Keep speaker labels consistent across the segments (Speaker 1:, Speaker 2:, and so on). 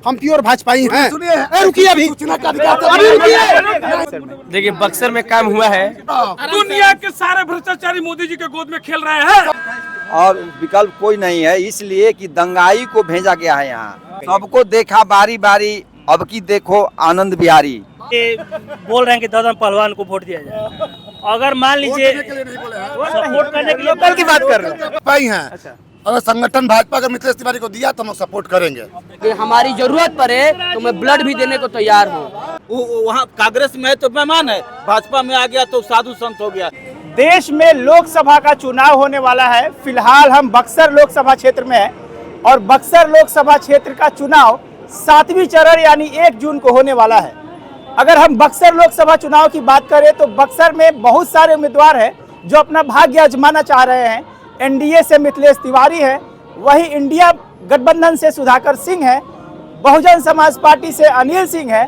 Speaker 1: हम प्योर भाजपाई हैं। रुकिए अभी
Speaker 2: देखिए बक्सर में काम हुआ है,
Speaker 3: दुनिया के सारे भ्रष्टाचारी मोदी जी के गोद में खेल रहे हैं
Speaker 4: और विकल्प कोई नहीं है, इसलिए कि दंगाई को भेजा गया है यहाँ। सबको देखा बारी बारी, अब की देखो आनंद बिहारी।
Speaker 5: बोल रहे हैं कि दादा पहलवान को वोट दिया जाए। अगर मान लीजिए सपोर्ट करने के लिए
Speaker 1: लोकल की बात कर रहे हैं। अगर संगठन भाजपा अगर मिथिलेश तिवारी को दिया तो हम सपोर्ट करेंगे।
Speaker 6: हमारी जरूरत पड़े तो मैं ब्लड भी देने को तैयार हूँ।
Speaker 7: वहाँ कांग्रेस में है तो मेहमान है, भाजपा में आ गया तो साधु संत हो गया।
Speaker 8: देश में लोकसभा का चुनाव होने वाला है। फिलहाल हम बक्सर लोकसभा क्षेत्र में हैं और बक्सर लोकसभा क्षेत्र का चुनाव 7वीं चरण यानी 1 जून को होने वाला है। अगर हम बक्सर लोकसभा चुनाव की बात करें तो बक्सर में बहुत सारे उम्मीदवार हैं जो अपना भाग्य आजमाना चाह रहे हैं। एनडीए से मिथिलेश तिवारी है, वही इंडिया गठबंधन से सुधाकर सिंह है, बहुजन समाज पार्टी से अनिल सिंह है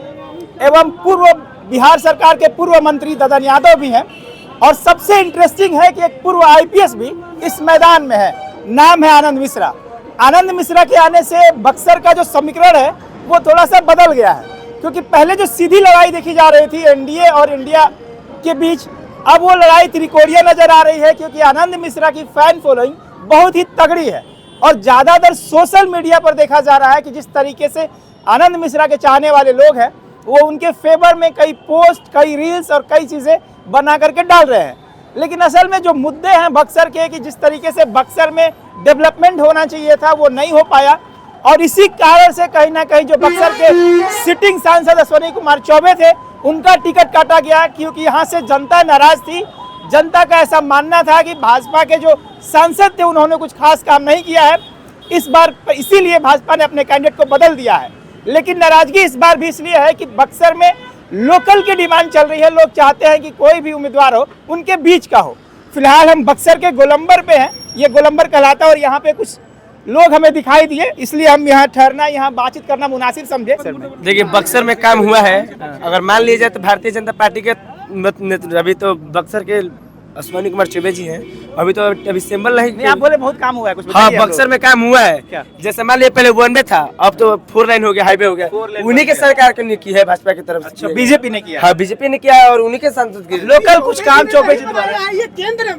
Speaker 8: एवं पूर्व बिहार सरकार के पूर्व मंत्री ददन यादव भी हैं। और सबसे इंटरेस्टिंग है कि एक पूर्व आईपीएस भी इस मैदान में है, नाम है आनंद मिश्रा। आनंद मिश्रा के आने से बक्सर का जो समीकरण है वो थोड़ा सा बदल गया है, क्योंकि पहले जो सीधी लड़ाई देखी जा रही थी एनडीए और इंडिया के बीच, अब वो लड़ाई त्रिकोणीय नजर आ रही है, क्योंकि आनंद मिश्रा की फैन फॉलोइंग बहुत ही तगड़ी है। और ज्यादातर सोशल मीडिया पर देखा जा रहा है कि जिस तरीके से आनंद मिश्रा के चाहने वाले लोग हैं वो उनके फेवर में कई पोस्ट, कई रील्स और कई चीजें बना करके डाल रहे हैं। लेकिन असल में जो मुद्दे हैं बक्सर के, कि जिस तरीके से बक्सर में डेवलपमेंट होना चाहिए था वो नहीं हो पाया, और इसी कारण से कहीं ना कहीं जो बक्सर के सिटिंग सांसद अश्विनी कुमार चौबे थे उनका टिकट काटा गया, क्योंकि यहाँ से जनता नाराज थी। जनता का ऐसा मानना था कि भाजपा के जो सांसद थे उन्होंने कुछ खास काम नहीं किया है इस बार, इसीलिए भाजपा ने अपने कैंडिडेट को बदल दिया है। लेकिन नाराजगी इस बार भी इसलिए है कि बक्सर में लोकल की डिमांड चल रही है। लोग चाहते हैं कि कोई भी उम्मीदवार हो उनके बीच का हो। फिलहाल हम बक्सर के गोलंबर पे हैं, ये गोलंबर कहलाता है और यहाँ पे कुछ लोग हमें दिखाई दिए, इसलिए हम यहाँ ठहरना, यहाँ बातचीत करना मुनासिब समझे।
Speaker 2: देखिए बक्सर में काम हुआ है। अगर मान लिया जाए तो भारतीय जनता पार्टी के अभी तो बक्सर के अश्विनी कुमार चौबे जी हैं, अभी तो अभी सिंबल नहीं।
Speaker 8: आप बोले बहुत काम हुआ है कुछ?
Speaker 2: हाँ बक्सर में काम हुआ है क्या? जैसे मान लिया पहले 1 वे था, अब तो 4 लाइन हो गया, हाईवे हो गया। उन्हीं के सरकार ने की है, भाजपा की तरफ से।
Speaker 8: अच्छा, बीजेपी ने किया?
Speaker 2: हाँ बीजेपी ने किया है और उन्हीं के सांसद की
Speaker 8: लोकल कुछ काम चौबे जी द्वारा।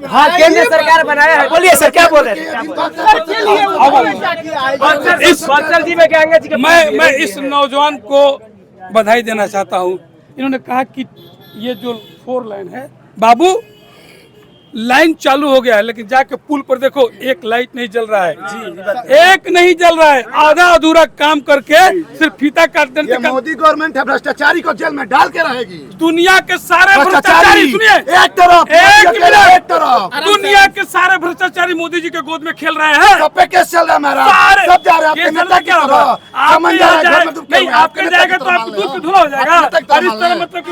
Speaker 2: हाँ केंद्र सरकार बनाया है।
Speaker 8: बोलिए सर, क्या बोल रहे हैं?
Speaker 3: बक्सर जी में कहेंगे मैं इस नौजवान को बधाई देना चाहता हूँ। इन्होंने कहा कि ये जो 4 लाइन है बाबू, लाइन चालू हो गया है लेकिन जाके पुल पर देखो एक लाइट नहीं जल रहा है जी, एक नहीं जल रहा है। आधा अधूरा काम करके सिर्फ फीता काट देने।
Speaker 1: मोदी गवर्नमेंट है, भ्रष्टाचारी को जेल में डाल के रहेगी।
Speaker 3: दुनिया के सारे भ्रष्टाचारी, सुनिए
Speaker 1: एक तरफ
Speaker 3: दुनिया के सारे भ्रष्टाचारी मोदी जी के गोद में खेल रहे हैं।
Speaker 1: सब पे केस चल रहा है मेरा, सब जा रहे हैं आपके नेता की तरफ।
Speaker 3: नहीं आपके जाएगा तो आपको दूध पे धुला हो जाएगा। इस तरह मतलब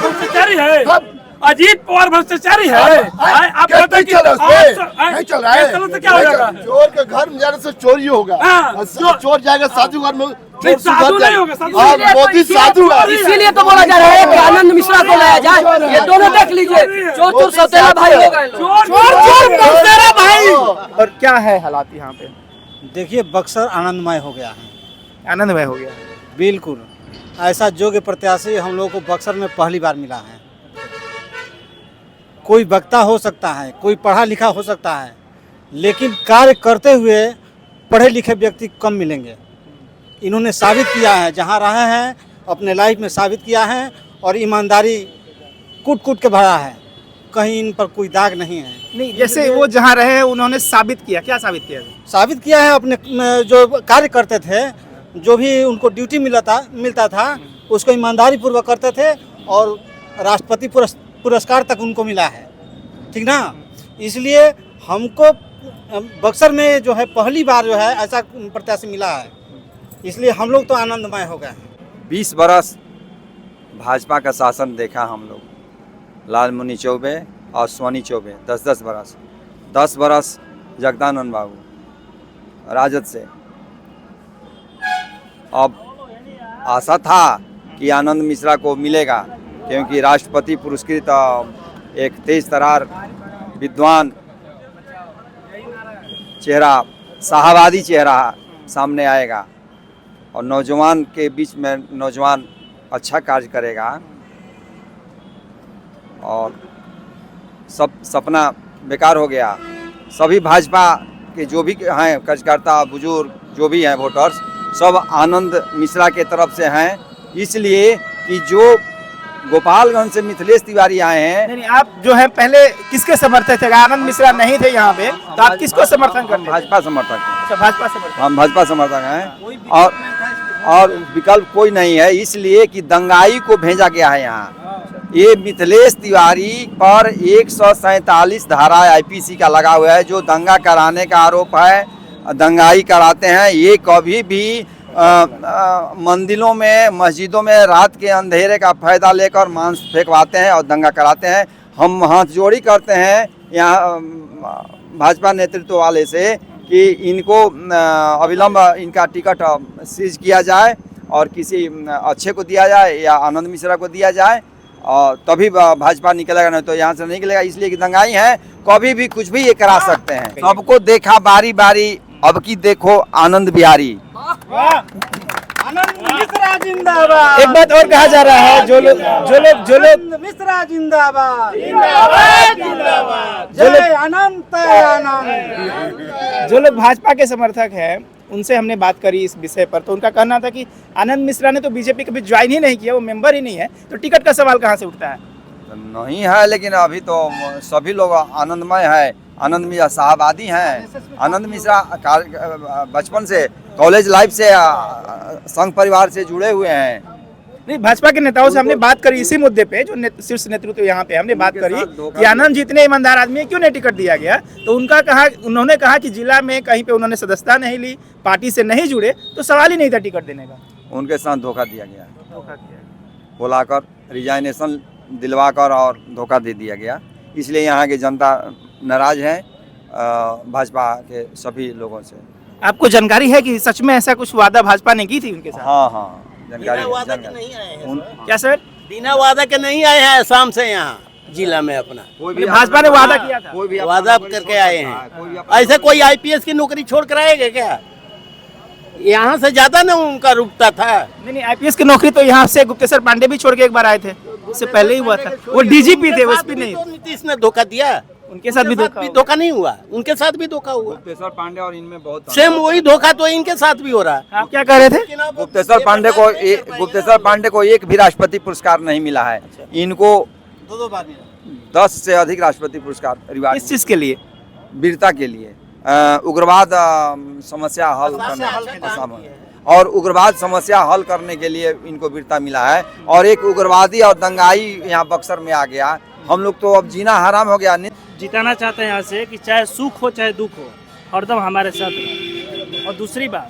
Speaker 3: भ्रष्टाचारी है, अजीत पवार भ्रष्टाचारी है। आप कहते हैं कि
Speaker 1: नहीं चल रहा है,
Speaker 3: तो क्या हो जाएगा?
Speaker 1: चोर के घर में जाने से चोरी होगा। चोर जाएगा साधु घर में,
Speaker 3: साधु नहीं होगा।
Speaker 1: मोदी साधु है,
Speaker 6: इसीलिए तो बोला जा रहा है कि आनंद मिश्रा को लाया जाए। ये दोनों देख लीजिए, चोर सौतेला भाई हो गए, चोर सौतेला भाई।
Speaker 8: और क्या है हालात यहाँ पे?
Speaker 9: देखिए बक्सर आनंदमय हो गया है,
Speaker 8: आनंदमय हो गया
Speaker 9: बिल्कुल। ऐसा योग्य प्रत्याशी हम लोगों को बक्सर में पहली बार मिला है। कोई वक्ता हो सकता है, कोई पढ़ा लिखा हो सकता है, लेकिन कार्य करते हुए पढ़े लिखे व्यक्ति कम मिलेंगे। इन्होंने साबित किया है, जहाँ रहे हैं अपने लाइफ में साबित किया है, और ईमानदारी कूट कूट के भरा है, कहीं इन पर कोई दाग नहीं है।
Speaker 8: नहीं, जैसे वो जहाँ रहे हैं उन्होंने साबित किया, क्या साबित किया?
Speaker 9: साबित किया है अपने जो कार्य करते थे, जो भी उनको ड्यूटी मिलता था उसको ईमानदारी पूर्वक करते थे, और राष्ट्रपति पुरस्कार तक उनको मिला है, ठीक ना। इसलिए हमको बक्सर में जो है पहली बार जो है ऐसा प्रत्याशी मिला है, इसलिए हम लोग तो आनंदमय हो गए।
Speaker 4: 20 बरस भाजपा का शासन देखा हम लोग, लालमुनि चौबे और अश्विनी चौबे 10-10 बरस, 10 बरस जगदानंद बाबू राजद से। अब आशा था कि आनंद मिश्रा को मिलेगा, क्योंकि राष्ट्रपति पुरस्कृत एक तेज तरार विद्वान चेहरा, शाहवादी चेहरा सामने आएगा। और नौजवान के बीच में नौजवान अच्छा कार्य करेगा और सब सपना बेकार हो गया। सभी भाजपा के जो भी हैं कार्यकर्ता बुजुर्ग जो भी हैं वोटर्स सब आनंद मिश्रा के तरफ से हैं, इसलिए कि जो गोपालगंज से मिथिलेश तिवारी आए हैं।
Speaker 8: नहीं, आप जो है पहले किसके समर्थक थे? आनंद मिश्रा नहीं थे यहाँ पे, तो आप किसको समर्थन करते हैं?
Speaker 4: भाजपा समर्थक हैं।
Speaker 8: अच्छा, भाजपा समर्थक।
Speaker 4: हम भाजपा समर्थक हैं और विकल्प कोई नहीं है, इसलिए कि दंगाई को भेजा गया है यहाँ। ये मिथिलेश तिवारी पर 147 धारा आईपीसी का लगा हुआ है, जो दंगा कराने का आरोप है, दंगाई कराते हैं। ये कभी भी मंदिरों में मस्जिदों में रात के अंधेरे का फायदा लेकर मांस फेंकवाते हैं और दंगा कराते हैं। हम हाथ जोड़ी करते हैं यहाँ भाजपा नेतृत्व वाले से कि इनको अविलंब इनका टिकट सीज किया जाए और किसी अच्छे को दिया जाए या आनंद मिश्रा को दिया जाए, और तभी भाजपा निकलेगा, नहीं तो यहाँ से नहीं निकलेगा। इसलिए कि दंगाई हैं, कभी भी कुछ भी ये करा सकते हैं। सबको देखा बारी बारी, अब की देखो आनंद बिहारी।
Speaker 9: आनंद मिश्रा जिंदाबाद।
Speaker 8: एक बात और कहा जा रहा है, जो लोग
Speaker 9: मिश्रा जिंदाबाद
Speaker 8: जिंदाबाद,
Speaker 9: जय अनंत आनंद।
Speaker 8: जो लोग भाजपा के समर्थक हैं उनसे हमने बात करी इस विषय पर, तो उनका कहना था कि आनंद मिश्रा ने तो बीजेपी कभी ज्वाइन ही नहीं किया, वो मेंबर ही नहीं है, तो टिकट का सवाल कहाँ से उठता है?
Speaker 4: नहीं है, लेकिन अभी तो सभी लोग आनंदमय है। आनंद मिश्रा साहबादी हैं। आनंद मिश्रा बचपन से कॉलेज लाइफ से संघ परिवार से जुड़े हुए हैं।
Speaker 8: नहीं, भाजपा के नेताओं से हमने बात करी इसी मुद्दे पे, जो शीर्ष नेतृत्व यहाँ पे हमने बात करी कि आनंद जी इतने ईमानदार आदमी है, क्यों नहीं टिकट दिया गया? तो उन्होंने कहा कि जिला में कहीं पे उन्होंने सदस्यता नहीं ली, पार्टी से नहीं जुड़े, तो सवाल ही नहीं था टिकट देने का।
Speaker 4: उनके साथ धोखा दिया गया, बुलाकर रिजाइनेशन दिलवाकर और धोखा दे दिया गया। इसलिए यहाँ की जनता नाराज है भाजपा के सभी लोगों से।
Speaker 8: आपको जानकारी है कि सच में ऐसा कुछ वादा भाजपा ने की थी उनके साथ?
Speaker 4: हाँ, जानकारी
Speaker 7: नहीं आए हैं
Speaker 8: क्या सर?
Speaker 7: बिना वादा के नहीं आए हैं शाम से यहाँ जिला में अपना।
Speaker 4: कोई भी
Speaker 8: भाजपा ने वादा किया था,
Speaker 4: कोई भी
Speaker 7: वादा करके आए हैं। ऐसे कोई आईपीएस की नौकरी छोड़ कर आएगा क्या? यहाँ से ज्यादा ना उनका रुकता था।
Speaker 8: नहीं, आईपीएस की नौकरी तो यहाँ से गुप्तेश्वर पांडे भी छोड़ के एक बार आए थे, उससे पहले ही हुआ था। वो डीजीपी थे, वो एसपी नहीं।
Speaker 7: नीतीश ने धोखा दिया,
Speaker 8: उनके साथ भी
Speaker 7: धोखा नहीं हुआ, उनके साथ भी धोखा हुआ।
Speaker 4: गुप्तेश्वर पांडे और इनमें बहुत
Speaker 7: सेम वही धोखा तो इनके साथ भी हो रहा है।
Speaker 8: आप क्या कह रहे थे?
Speaker 4: गुप्तेश्वर पांडे को एक भी राष्ट्रपति पुरस्कार नहीं मिला है। इनको
Speaker 9: 2 बार मिला।
Speaker 4: 10 से अधिक राष्ट्रपति पुरस्कार
Speaker 8: इस चीज के लिए,
Speaker 4: वीरता के लिए, उग्रवाद समस्या हल करने और उग्रवाद समस्या हल करने के लिए इनको वीरता मिला है। और एक उग्रवादी और दंगाई यहाँ बक्सर में आ गया, हम लोग तो अब जीना हराम हो गया।
Speaker 5: जिताना चाहते हैं यहाँ से कि चाहे सुख हो चाहे दुख हो, हरदम हमारे साथ रहे। और दूसरी बात,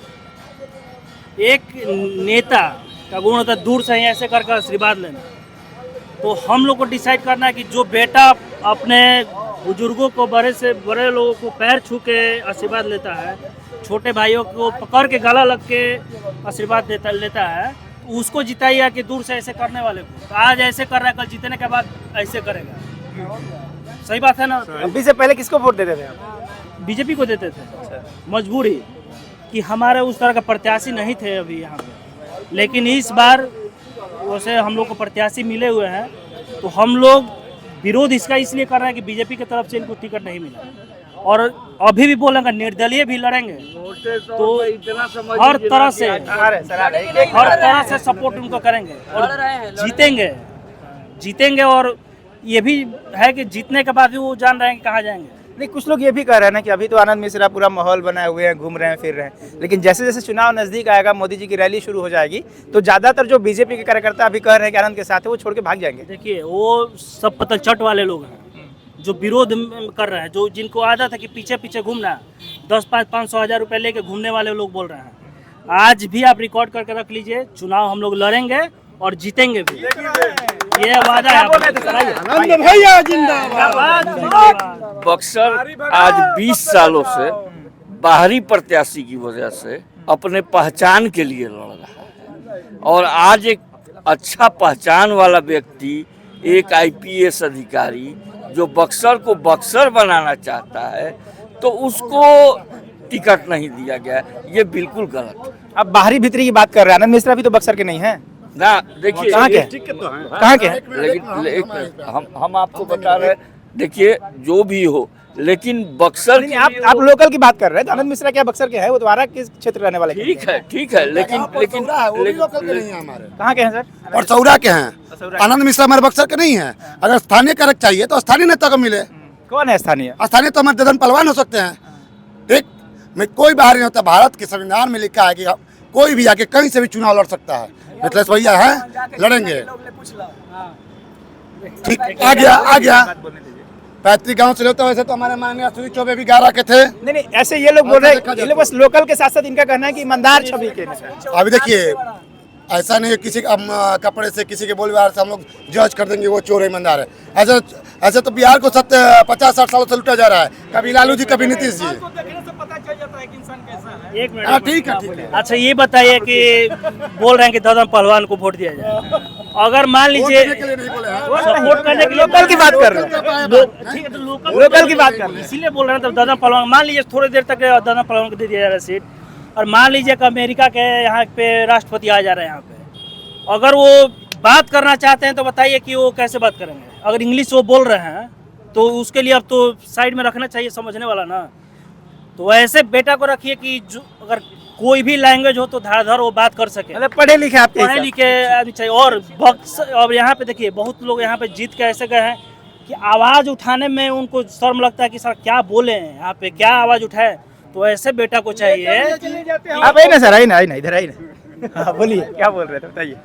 Speaker 5: एक नेता का गुण होता है दूर से ही ऐसे कर आशीर्वाद लेना। तो हम लोग को डिसाइड करना है कि जो बेटा अपने बुजुर्गों को, बड़े से बड़े लोगों को पैर छू के आशीर्वाद लेता है, छोटे भाइयों को पकड़ के गला लग के आशीर्वाद लेता है, उसको जिताइए कि दूर से ऐसे करने वाले को। तो आज ऐसे कर रहा है, कल जीतने के बाद ऐसे करेगा। सही बात है ना?
Speaker 8: अभी से पहले किसको वोट देते थे आप?
Speaker 5: बीजेपी को देते थे, मजबूरी कि हमारे उस तरह का प्रत्याशी नहीं थे अभी यहाँ पे। लेकिन इस बार वैसे हम लोग को प्रत्याशी मिले हुए हैं, तो हम लोग विरोध इसका इसलिए कर रहे हैं कि बीजेपी की तरफ से इनको टिकट नहीं मिला। और अभी भी बोलेंगे निर्दलीय भी लड़ेंगे, तो हर तरह से सपोर्ट उनको करेंगे और जीतेंगे। और ये भी है कि जीतने के बाद भी वो जान रहे हैं कि कहाँ जाएंगे।
Speaker 8: नहीं, कुछ लोग ये भी कह रहे हैं ना कि अभी तो आनंद मिश्रा पूरा माहौल बनाए हुए हैं, घूम रहे हैं, फिर रहे हैं, लेकिन जैसे जैसे चुनाव नजदीक आएगा, मोदी जी की रैली शुरू हो जाएगी, तो ज्यादातर जो बीजेपी के कार्यकर्ता अभी कह रहे हैं कि आनंद के साथ है, वो छोड़ के भाग जाएंगे।
Speaker 5: देखिए, वो सब पतलचट वाले लोग हैं जो विरोध कर रहे हैं, जो जिनको आदत है कि पीछे पीछे घूमना, 10-500 रुपए लेके घूमने वाले लोग बोल रहे हैं। आज भी आप रिकॉर्ड करके रख लीजिए, चुनाव हम लोग लड़ेंगे और जीतेंगे भी, ये वादा है।
Speaker 10: बक्सर आज 20 सालों से बाहरी प्रत्याशी की वजह से अपने पहचान के लिए लड़ रहा है, और आज एक अच्छा पहचान वाला व्यक्ति, एक आईपीएस अधिकारी जो बक्सर को बक्सर बनाना चाहता है, तो उसको टिकट नहीं दिया गया। ये बिल्कुल गलत है।
Speaker 8: अब बाहरी भीतरी की बात कर रहे हैं, आनंद मिश्रा भी तो बक्सर के नहीं है।
Speaker 10: ना देखिए
Speaker 8: कहाँ के कहाँ के
Speaker 10: लेकिन हम आपको बता रहे हैं, देखिए जो भी हो, लेकिन बक्सर
Speaker 8: नहीं, आप लोकल की बात कर रहे हैं, तो आनंद मिश्रा क्या बक्सर के है? वो दोबारा किस क्षेत्र रहने वाले?
Speaker 10: ठीक है लेकिन
Speaker 8: कहाँ के हैं सर?
Speaker 1: और सौरा के हैं। आनंद मिश्रा हमारे बक्सर के नहीं है। अगर स्थानीय कारक चाहिए तो स्थानीय नेता को मिले।
Speaker 8: कौन है स्थानीय?
Speaker 1: स्थानीय तो हमारे ददन पहलवान हो सकते हैं। ठीक, में कोई बाहर नहीं होता। भारत के संविधान में लिखा है कि कोई भी आके कहीं से भी चुनाव लड़ सकता है। मिथिलेश भैया है, लड़ेंगे। ठीक, आ गया। पैतृक गांव से लेते वैसे तो हमारे माननीय अश्विनी चौबे भी 11 के थे।
Speaker 8: नहीं, ऐसे ये लोग बोल रहे हैं, ये लोग बस लोकल के साथ साथ इनका कहना है कि ईमानदार छवि के।
Speaker 1: अभी देखिए, ऐसा नहीं है किसी कपड़े से, किसी के बोल व्यवहार से हम लोग जज कर देंगे वो चोर ईमानदार है। ऐसे तो बिहार को 50-60 सालों से लूटा जा रहा है। कभी लालू जी, कभी नीतीश जी।
Speaker 5: एक मिनट,
Speaker 1: ठीक है।
Speaker 5: अच्छा ये बताइए कि बोल रहे हैं कि ददन पहलवान को वोट दिया जाए, अगर मान लीजिए सपोर्ट करने के लिए
Speaker 8: लोकल की बात कर रहे हैं,
Speaker 5: ठीक है, तो
Speaker 8: लोकल की बात कर रहे हैं,
Speaker 5: इसीलिए बोल रहे हैं। तो ददन पहलवान मान लीजिए थोड़ी देर तक ददन पहलवान को दे दिया जा रहा है सीट, और मान लीजिए कि अमेरिका के यहाँ पे राष्ट्रपति आ जा रहे हैं यहाँ पे, अगर वो बात करना चाहते हैं तो बताइए कि वो कैसे बात करेंगे? अगर इंग्लिश वो बोल रहे हैं तो उसके लिए अब तो साइड में रखना चाहिए समझने वाला ना। तो ऐसे बेटा को रखिए कि जो अगर कोई भी लैंग्वेज हो तो धारधर वो बात कर सके,
Speaker 8: मतलब पढ़े लिखे
Speaker 5: पढ़े लिखे आदमी चाहिए। और अब यहाँ पे देखिए बहुत लोग यहाँ पे जीत के ऐसे गए हैं कि आवाज़ उठाने में उनको शर्म लगता है कि सर क्या बोले हैं यहाँ पे, क्या आवाज़ उठाए। तो ऐसे बेटा को चाहिए।
Speaker 8: आप आई ना सर, आई ना इधर आई ना। हाँ बोलिए, क्या बोल रहे थे बताइए।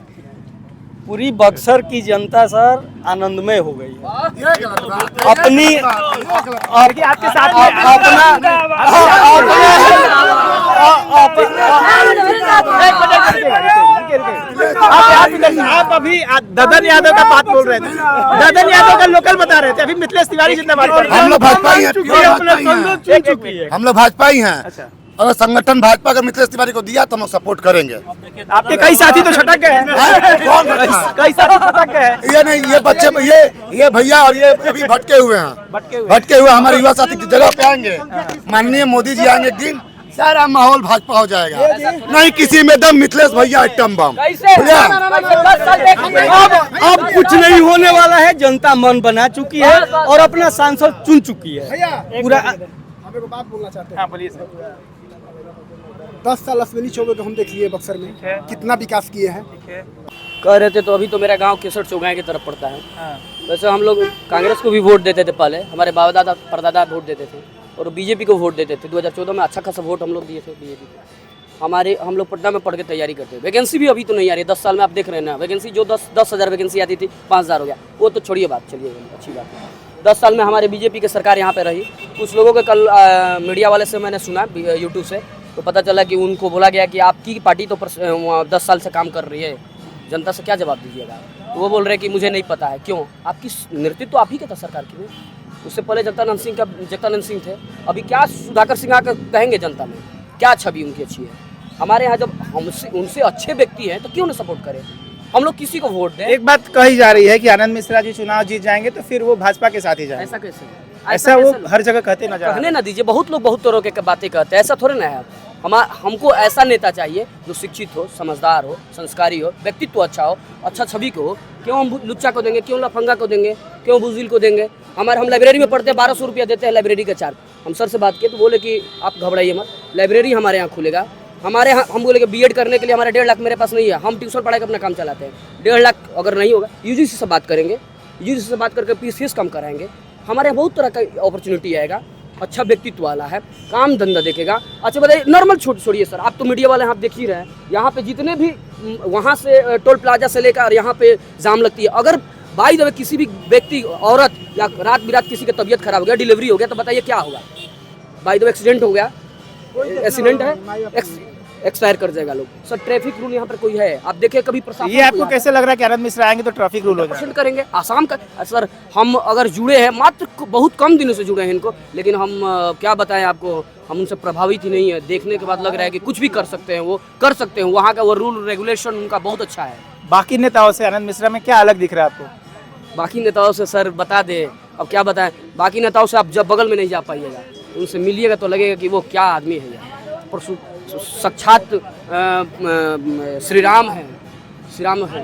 Speaker 2: पूरी बक्सर की जनता सर आनंदमय हो गई अपनी
Speaker 8: और कि आपके साथ आप अभी ददन यादव का बात बोल रहे थे, ददन यादव का लोकल बता रहे थे, अभी मिथिलेश तिवारी जिंदाबाद कर रहे हैं।
Speaker 1: हम लोग भाजपा ही हैं। हम लोग भाजपा ही हैं। अगर संगठन भाजपा अगर मिथिलेश तिवारी को दिया तो हम लोग सपोर्ट करेंगे।
Speaker 8: आपके कई साथी तो छटक गए हैं। कई साथी छटक गए हैं।
Speaker 1: ये नहीं, ये बच्चे, ये भैया और ये अभी भटके हुए हैं। भटके हुए हमारे युवा साथी की जगह पे आएंगे। माननीय मोदी जी आएंगे, एक दिन सारा माहौल भाजपा हो जाएगा। नहीं किसी में दम, मिथिलेश भैया आइटम बम।
Speaker 2: अब कुछ नहीं होने वाला है। जनता मन बना चुकी है और अपना सांसद चुन चुकी है पूरा।
Speaker 11: बात बोलना चाहते हैं।
Speaker 8: हाँ बोलिए सर।
Speaker 11: 10 साल अश्विनी चौबे को हम देख लिए बक्सर में, कितना विकास किए हैं।
Speaker 6: कह रहे थे तो अभी तो मेरा गांव केसर चौगाई की तरफ पड़ता है। वैसे हम लोग कांग्रेस को भी वोट देते थे पहले, हमारे बाबा दादा परदादा वोट देते थे, और बीजेपी को वोट देते थे। 2014 में अच्छा खासा वोट हम लोग दिए थे बीजेपी को। हम लोग पटना में पढ़ के तैयारी करते हैं। वैकेंसी भी अभी तो नहीं आ रही है। 10 साल में आप देख रहे हैं ना, वैकेंसी जो 10,000 वैकेंसी आती थी 5,000 हो गया। वो तो छोड़िए बात, चलिए अच्छी बात है। 10 साल में हमारे बीजेपी की सरकार यहाँ पे रही। कुछ लोगों के कल मीडिया वाले से मैंने सुना यूट्यूब से, तो पता चला कि उनको बोला गया कि आपकी पार्टी तो 10 साल से काम कर रही है, जनता से क्या जवाब दीजिएगा? तो वो बोल रहे हैं कि मुझे नहीं पता है। क्यों? आपकी नेतृत्व तो आप ही के था सरकार की में। उससे पहले जगदानंद सिंह थे। अभी क्या सुधाकर सिंह आकर कहेंगे जनता में? क्या छवि उनकी अच्छी है? हमारे यहाँ जब उनसे अच्छे व्यक्ति हैं तो क्यों ना सपोर्ट करें? हम लोग किसी को वोट दें।
Speaker 8: एक बात कही जा रही है कि आनंद मिश्रा जी चुनाव जीत जाएंगे तो फिर वो भाजपा के साथ ही जाएंगे।
Speaker 6: ऐसा कैसे?
Speaker 8: ऐसा वो हर जगह कहते नजर
Speaker 6: कहने ना दीजिए। बहुत लोग बहुत तरह के बातें कहते हैं, ऐसा थोड़े ना है। हमको ऐसा नेता चाहिए जो शिक्षित हो, समझदार हो, संस्कारी हो, व्यक्तित्व अच्छा हो, अच्छा छवि को हो। क्यों हम लुच्चा को देंगे? क्यों लफंगा को देंगे? क्यों बुजुर्ग को देंगे? हम लाइब्रेरी में पढ़ते हैं, 1200 रुपया देते हैं लाइब्रेरी का चार्ज। हम सर से बात किए तो बोले कि आप घबराइए मत, लाइब्रेरी हमारे यहाँ खुलेगा। हमारे यहाँ हम बोले कि बीएड करने के लिए हमारे 1.5 लाख मेरे पास नहीं है, हम ट्यूशन पढ़ा के अपना काम चलाते हैं। 1.5 लाख अगर नहीं होगा, यूजीसी से बात करेंगे, यूजीसी से बात करके फीस कम कराएंगे। हमारे यहाँ बहुत तरह का अपॉर्चुनिटी आएगा। अच्छा व्यक्तित्व वाला है, काम धंधा देखेगा। अच्छा बताइए, नॉर्मल छोड़िए सर, आप तो मीडिया वाले आप देख ही रहे हैं। यहाँ पे जितने भी वहाँ से टोल प्लाजा से लेकर यहाँ पे जाम लगती है, अगर बाई द वे किसी भी व्यक्ति, औरत या रात बिरात किसी की तबीयत खराब हो गया, डिलीवरी हो गया, तो बताइए क्या होगा? बाई द वे एक्सीडेंट हो गया, एक्सीडेंट है, एक्सपायर कर जाएगा लोग। सर ट्रैफिक रूल यहाँ पर कोई है? आप देखिए कभी प्रशासन।
Speaker 8: ये आपको कैसे लग रहा है कि आनंद मिश्रा आएंगे तो ट्रैफिक रूल हो जाएगा?
Speaker 6: करेंगे आसाम का। सर हम अगर जुड़े हैं, मात्र बहुत कम दिनों से जुड़े हैं इनको, लेकिन हम क्या बताएं आपको, हम उनसे प्रभावित ही नहीं है। देखने के बाद लग रहा है कि कुछ भी कर सकते हैं, वो कर सकते हैं। वहाँ का वो रूल रेगुलेशन उनका बहुत अच्छा है।
Speaker 8: बाकी नेताओं से आनंद मिश्रा में क्या अलग दिख रहा है आपको?
Speaker 6: बाकी नेताओं से सर बता दे, अब क्या बताएं। बाकी नेताओं से आप जब बगल में नहीं जा पाइएगा, उनसे मिलिएगा तो लगेगा कि वो क्या आदमी है यार। साक्षात श्री राम है, श्री राम है।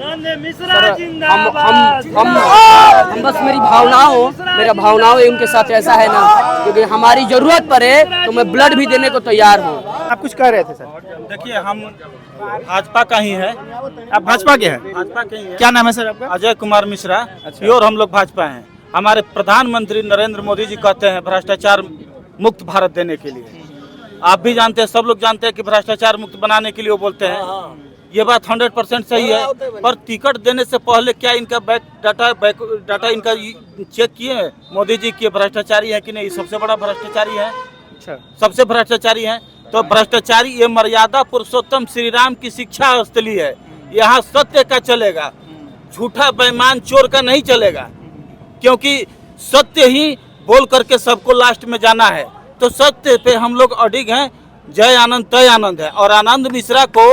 Speaker 6: हम बस मेरा भावनाओं उनके साथ ऐसा है ना, क्योंकि हमारी जरूरत पड़े तो मैं ब्लड भी देने को तैयार हूँ।
Speaker 8: आप कुछ कह रहे थे सर?
Speaker 12: देखिए, हम भाजपा का ही है।
Speaker 8: आप भाजपा के हैं?
Speaker 12: भाजपा के ही है।
Speaker 8: क्या नाम है सर आपका?
Speaker 12: अजय कुमार मिश्रा। प्योर हम लोग भाजपा हैं। हमारे प्रधानमंत्री नरेंद्र मोदी जी कहते हैं भ्रष्टाचार मुक्त भारत देने के लिए। आप भी जानते हैं, सब लोग जानते हैं कि भ्रष्टाचार मुक्त बनाने के लिए वो बोलते हैं। ये बात 100% सही है, पर टिकट देने से पहले क्या इनका डाटा इनका चेक किए हैं? मोदी जी किए भ्रष्टाचारी है कि नहीं? सबसे बड़ा भ्रष्टाचारी है, सबसे भ्रष्टाचारी है। तो भ्रष्टाचारी, ये मर्यादा पुरुषोत्तम श्री राम की शिक्षा स्थली है। यहाँ सत्य का चलेगा, झूठा बेईमान चोर का नहीं चलेगा, क्योंकि सत्य ही बोल करके सबको लास्ट में जाना है। तो सत्य पे हम लोग अडिग हैं। जय आनंद तय आनंद है। और आनंद मिश्रा को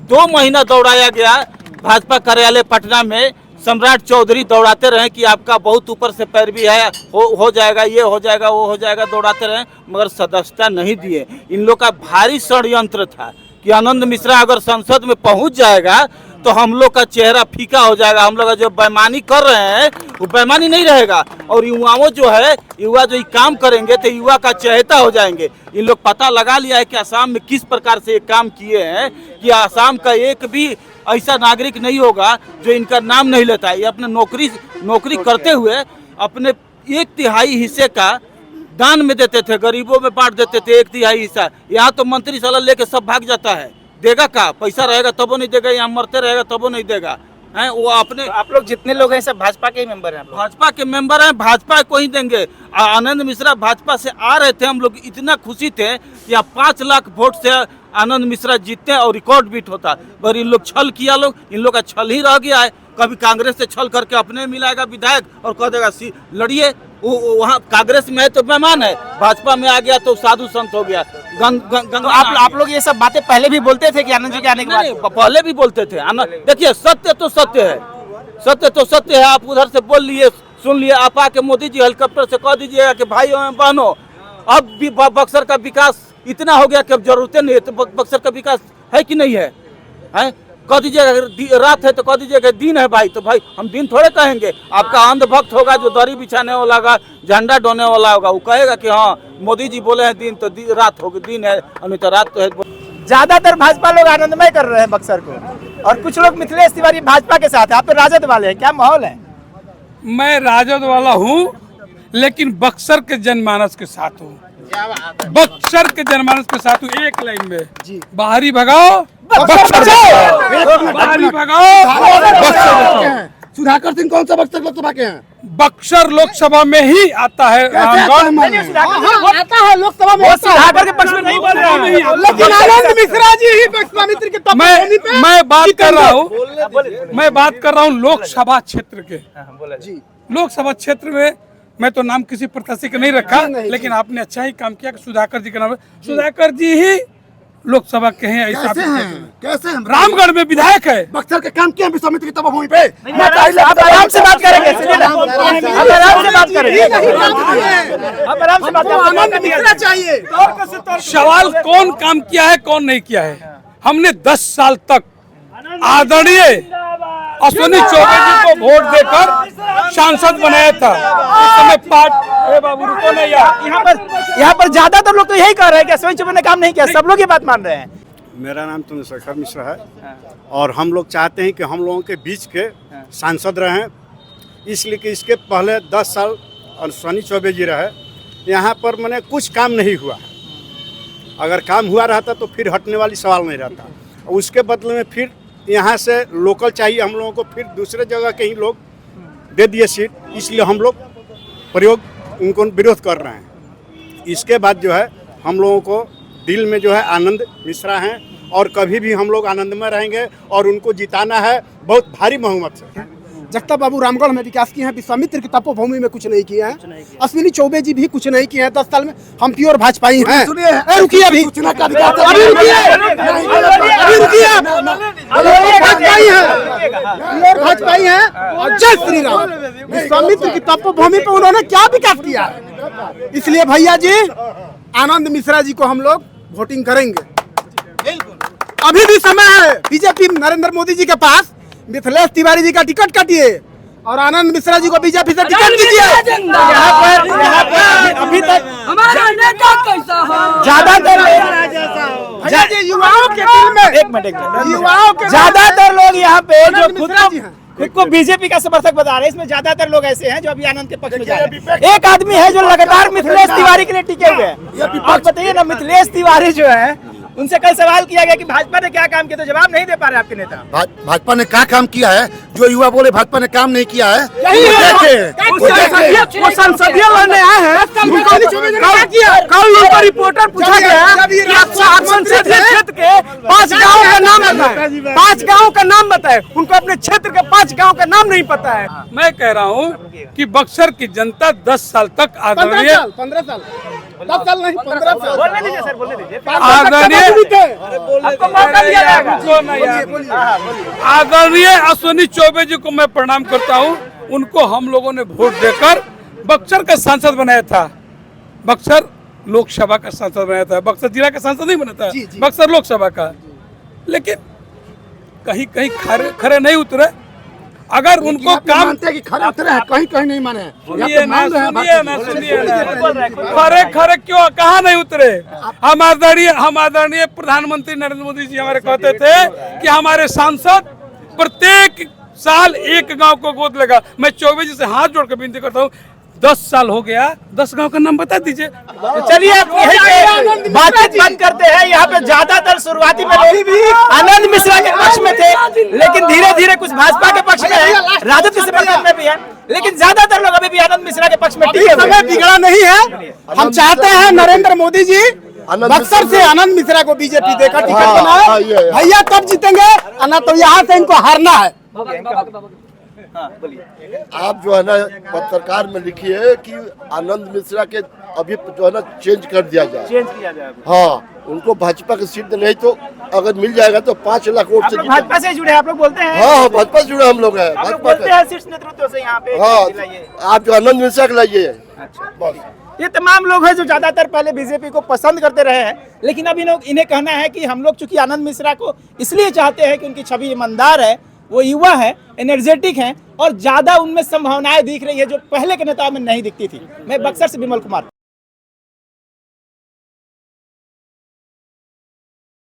Speaker 12: 2 महीना दौड़ाया गया भाजपा कार्यालय पटना में। सम्राट चौधरी दौड़ाते रहे कि आपका बहुत ऊपर से पैरवी है, हो जाएगा, ये हो जाएगा, वो हो जाएगा, दौड़ाते रहे, मगर सदस्यता नहीं दिए। इन लोग का भारी षड्यंत्र था कि आनंद मिश्रा अगर संसद में पहुंच जाएगा तो हम लोग का चेहरा फीका हो जाएगा। हम लोग जो बेईमानी कर रहे हैं वो बेईमानी नहीं रहेगा, और युवाओं जो है, युवा जो ये काम करेंगे तो युवा का चहेता हो जाएंगे। इन लोग पता लगा लिया है कि असम में किस प्रकार से ये काम किए हैं कि असम का एक भी ऐसा नागरिक नहीं होगा जो इनका नाम नहीं लेता है। ये अपने नौकरी करते हुए अपने 1/3 हिस्से का दान में देते थे, गरीबों में बांट देते थे 1/3 हिस्सा। यहाँ तो मंत्री साला लेके सब भाग जाता है। देगा का? पैसा रहेगा तबो नहीं देगा, यहाँ मरते रहेगा तबो नहीं देगा। हैं वो अपने,
Speaker 8: आप लोग जितने लोग हैं सब भाजपा के ही मेंबर हैं?
Speaker 12: भाजपा के मेंबर हैं, भाजपा को ही देंगे। आनंद मिश्रा भाजपा से आ रहे थे, हम लोग इतना खुशी थे कि यहाँ 5 लाख वोट से आनंद मिश्रा जीतते और रिकॉर्ड बीट होता, पर इन लोग छल किया। इन लोग का छल ही रह गया है। कभी कांग्रेस से छल करके अपने मिलाएगा विधायक और कह देगा लड़िए। वहाँ कांग्रेस में है तो मेहमान है, भाजपा में आ गया तो साधु संत हो गया।
Speaker 8: आप लोग ये सब बातें पहले भी बोलते थे कि आनंद जी के आने के बाद?
Speaker 12: पहले भी बोलते थे। देखिए, सत्य तो सत्य है, सत्य तो सत्य है। आप उधर से बोल लिए, सुन लिए, आप आके मोदी जी हेलीकॉप्टर से कह दीजिएगा कि भाइयों एवं बहनों, अब भी बक्सर का विकास इतना हो गया कि अब जरूरतें नहीं है। तो बक्सर का विकास है कि नहीं है? कह दीजिएगा रात है तो कह दीजिएगा दिन है भाई, तो भाई हम दिन थोड़े कहेंगे। आपका अंधभक्त होगा जो दरी बिछाने वाला होगा, झंडा डोने वाला होगा, वो कहेगा कि हाँ मोदी जी बोले हैं दिन तो रात होगी, दिन है नहीं तो रात तो है।
Speaker 8: ज्यादातर भाजपा लोग आनंदमय कर रहे हैं बक्सर को, और कुछ लोग मिथिलेश तिवारी भाजपा के साथ है। आप तो राजद वाले हैं, क्या माहौल है?
Speaker 3: मैं राजद वाला हूँ, लेकिन बक्सर के जनमानस के साथ हूँ। बक्सर के जनमानस के साथ हूँ। एक लाइन में जी, बाहरी भगाओ बक्सर बचाओ, बाहरी भगाओ बक्सर।
Speaker 1: सुधाकर सिंह कौन सा बक्सर लोकसभा के हैं?
Speaker 3: बक्सर लोकसभा में ही आता है।
Speaker 8: आता है लोकसभा में, सुधाकर के पक्ष में नहीं बोल रहा है, लेकिन आनंद मिश्रा जी ही विश्वामित्र के तपस्वी पे
Speaker 3: मैं बात कर रहा हूँ लोकसभा क्षेत्र के। लोकसभा क्षेत्र में मैं तो नाम किसी प्रत्याशी का नहीं रखा, लेकिन आपने अच्छा ही काम किया कि सुधाकर जी का नाम है। सुधाकर जी ही लोकसभा के हैं। ऐसा
Speaker 1: कैसे हैं?
Speaker 3: रामगढ़ में विधायक है।
Speaker 1: बक्सर के काम किया विश्वामित्र की तपोभूमि पे।
Speaker 8: आप आराम से बात करेंगे, आप आराम से बात करेंगे, आप आराम से बात करेंगे। चाहिए
Speaker 3: सवाल कौन काम किया है कौन नहीं किया है। हमने 10 साल तक आदरणीय अश्विनी चौबे जी को वोट देकर सांसद बनाया था। इस समय बाबू रुको नहीं यार,
Speaker 8: यहाँ पर ज्यादातर लोग तो यही कह रहे हैं कि अश्विनी चौबे ने काम नहीं किया। सब लोग ये बात मान रहे हैं।
Speaker 13: मेरा नाम चंद्रशेखर मिश्रा है, और हम लोग चाहते हैं कि हम लोगों के बीच के सांसद रहें, इसलिए कि इसके पहले 10 साल अश्विनी चौबे जी रहे। यहाँ पर मैंने कुछ काम नहीं हुआ। अगर काम हुआ रहता तो फिर हटने वाली सवाल नहीं रहता। उसके बदले में फिर यहाँ से लोकल चाहिए हम लोगों को, फिर दूसरे जगह के ही लोग दे दिए सीट, इसलिए हम लोग उनको विरोध कर रहे हैं। इसके बाद जो है हम लोगों को दिल में जो है आनंद मिश्रा हैं, और कभी भी हम लोग आनंद में रहेंगे और उनको जिताना है बहुत भारी बहुमत से।
Speaker 11: जगताप बाबू रामगढ़ में विकास किए हैं, विश्वामित्र की तपोभूमि में कुछ नहीं किए हैं, अश्विनी चौबे जी भी कुछ नहीं किए हैं 10 साल में। हम प्योर भाजपाई हैं। रुकिए अभी, भाजपाई हैं। जय श्री राम। विश्वामित्र की तपोभूमि पे उन्होंने क्या विकास किया है, इसलिए भैया जी आनंद मिश्रा जी को हम लोग वोटिंग करेंगे। अभी भी समय है बीजेपी नरेंद्र मोदी जी के पास। मिथिलेश तिवारी जी का टिकट काटिए और आनंद मिश्रा जी को बीजेपी से टिकट दीजिए। यहाँ पर अभी तक
Speaker 6: हमारा नेता कैसा हो?
Speaker 11: ज्यादातर युवाओं के दिल में एक मिनट युवाओं के ज्यादातर लोग यहाँ पे जो खुद को बीजेपी का समर्थक बता रहे हैं, इसमें ज्यादातर लोग ऐसे हैं जो अभी आनंद के पक्ष में जा रहे हैं। एक आदमी है जो लगातार मिथिलेश तिवारी के लिए टिके हुए हैं। आप बताइए ना, मिथिलेश तिवारी जो है उनसे कल सवाल किया गया कि भाजपा ने क्या काम किया, तो जवाब नहीं दे पा रहे आपके नेता।
Speaker 1: भाजपा ने क्या काम किया है? जो युवा बोले भाजपा ने काम नहीं किया है,
Speaker 11: वो संसदीय लड़ने आए हैं। कल उनको रिपोर्टर पूछा गया कि आप संसदीय क्षेत्र के 5 गाँव का नाम बताएं, 5 गाँव का नाम बताएं। उनको अपने क्षेत्र के 5 गाँव का नाम नहीं पता है।
Speaker 3: मैं कह रहा हूँ कि बक्सर की जनता 10 साल तक आदरणीय
Speaker 11: 15 साल 10 साल नहीं 15 साल
Speaker 5: बोलने दीजिए सर, बोलने दीजिए।
Speaker 3: आदरणीय अश्विनी चौबे जी को मैं प्रणाम करता हूं। उनको हम लोगों ने वोट देकर बक्सर का सांसद बनाया था। बक्सर लोकसभा का सांसद बनाया था, बक्सर जिला का सांसद नहीं बना था, बक्सर लोकसभा का। लेकिन कहीं कहीं खरे नहीं उतरे। अगर उनको काम
Speaker 1: कि खरे उतरे हैं, कहीं कहीं नहीं माने।
Speaker 3: सुनिए ना, खरे क्यों कहाँ नहीं उतरे? हम आदरणीय प्रधानमंत्री नरेंद्र मोदी जी हमारे कहते थे कि हमारे सांसद प्रत्येक साल एक गांव को गोद लेगा। मैं चौबे जी से हाथ जोड़ के विनती करता हूँ, 10 साल हो गया, 10 गांव का नाम बता दीजिए।
Speaker 11: चलिए आप बातचीत बंद करते हैं। यहाँ पे ज्यादातर शुरुआती में आनंद मिश्रा के पक्ष में थे, लेकिन धीरे धीरे कुछ भाजपा के पक्ष में है, राजद के समर्थन में भी है, लेकिन ज्यादातर लोग अभी भी आनंद मिश्रा के पक्ष में टिके हुए हैं। बिगड़ा नहीं है। हम चाहते हैं नरेंद्र मोदी जी बक्सर से आनंद मिश्रा को बीजेपी देकर टिकट बनाए, भैया तब जीतेंगे, ना तो यहाँ से इनको हारना है।
Speaker 14: आप जो है ना पत्रकार में लिखिए कि आनंद मिश्रा के अभी जो है ना चेंज कर दिया जाए,
Speaker 5: चेंज किया जाए।
Speaker 14: हाँ, उनको भाजपा की सीट नहीं तो अगर मिल जाएगा तो 5 लाख वोट से
Speaker 5: भाजपा से जुड़े आप लोग बोलते हैं?
Speaker 14: हाँ, भाजपा से जुड़े हम लोग हैं।
Speaker 5: आप लोग बोलते हैं शीर्ष नेतृत्व से यहाँ पे।
Speaker 14: हाँ, आप जो आनंद मिश्रा को लाइए।
Speaker 8: ये तमाम लोग हैं जो ज्यादातर पहले बीजेपी को पसंद करते रहे हैं, लेकिन अब इन्हें कहना है कि हम लोग चूंकि आनंद मिश्रा को इसलिए चाहते हैं कि उनकी छवि ईमानदार है, वो युवा है, एनर्जेटिक हैं और ज्यादा उनमें संभावनाएं दिख रही है जो पहले के नेताओं में नहीं दिखती थी। मैं बक्सर से विमल कुमार।